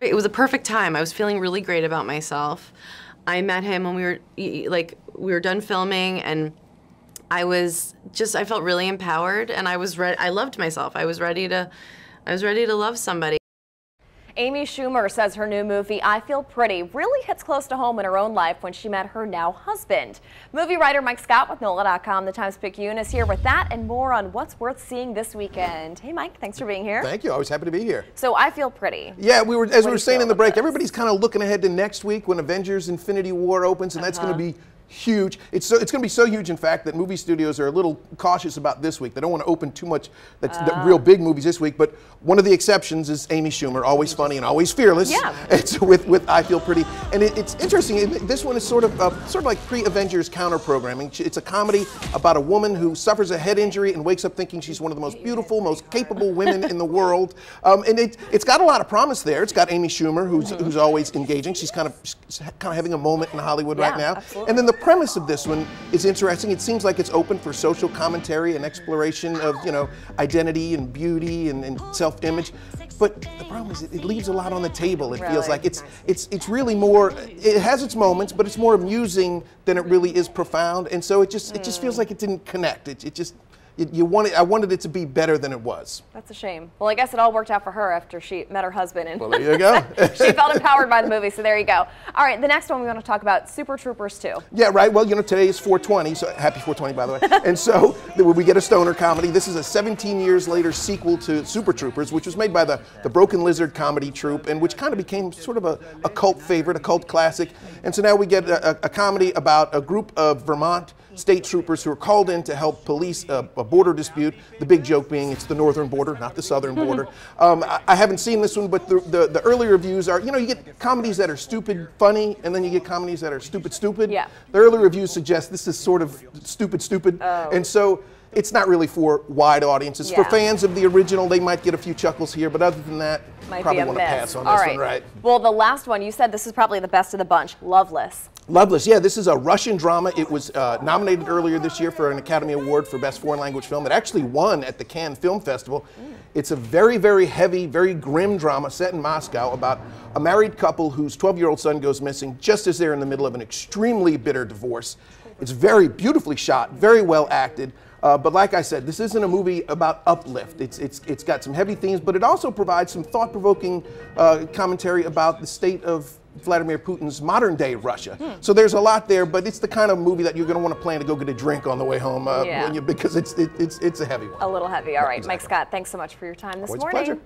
It was a perfect time. I was feeling really great about myself. I met him when we were done filming, and I felt really empowered, and I loved myself. I was ready to love somebody. Amy Schumer says her new movie, I Feel Pretty, really hits close to home in her own life when she met her now husband. Movie writer Mike Scott with NOLA.com, the Times-Picayune, is here with that and more on what's worth seeing this weekend. Hey, Mike, thanks for being here. Thank you. Always happy to be here. So, I Feel Pretty. Yeah, as we were saying in the break, everybody's kind of looking ahead to next week when Avengers Infinity War opens, and that's going to be huge. It's going to be so huge, in fact, that movie studios are a little cautious about this week. They don't want to open too much the real big movies this week, but one of the exceptions is Amy Schumer, always funny and always fearless. Yeah. It's with I Feel Pretty, and it's interesting. This one is sort of like pre-Avengers counter-programming. It's a comedy about a woman who suffers a head injury and wakes up thinking she's one of the most beautiful, most capable women in the world. And it's got a lot of promise there. It's got Amy Schumer, who's always engaging. She's kind of having a moment in Hollywood right now. Absolutely. And then the premise of this one is interesting. It seems like it's open for social commentary and exploration of, identity and beauty and self-image. But the problem is it leaves a lot on the table. It feels like it's really more, it has its moments, but it's more amusing than it really is profound. And so it just feels like it didn't connect. I wanted it to be better than it was. That's a shame. Well, I guess it all worked out for her after she met her husband. And well, there you go. she felt empowered by the movie, so there you go. All right, the next one we want to talk about, Super Troopers 2. Yeah, right. Well, today is 420, so happy 420, by the way. And so we get a stoner comedy. This is a 17 years later sequel to Super Troopers, which was made by the Broken Lizard comedy troupe, and which kind of became sort of a cult favorite, a cult classic. And so now we get a comedy about a group of Vermont state troopers who are called in to help police a border dispute. The big joke being it's the northern border, not the southern border. I haven't seen this one, but the early reviews are, you get comedies that are stupid, funny, and then you get comedies that are stupid, stupid. Yeah. The early reviews suggest this is sort of stupid, stupid. Oh. And so it's not really for wide audiences. For fans of the original, they might get a few chuckles here, but other than that, probably want to pass on this one, right? Well, the last one, you said this is probably the best of the bunch, Loveless. Loveless, yeah, this is a Russian drama. It was nominated earlier this year for an Academy Award for Best Foreign Language Film. It actually won at the Cannes Film Festival. It's a very, very heavy, very grim drama set in Moscow about a married couple whose 12-year-old son goes missing just as they're in the middle of an extremely bitter divorce. It's very beautifully shot, very well acted. But like I said, this isn't a movie about uplift. It's got some heavy themes, but it also provides some thought-provoking commentary about the state of Vladimir Putin's modern-day Russia. So there's a lot there, but it's the kind of movie that you're going to want to plan to go get a drink on the way home because it's a heavy one. A little heavy. All right, exactly. Mike Scott, thanks so much for your time this Always morning. A pleasure.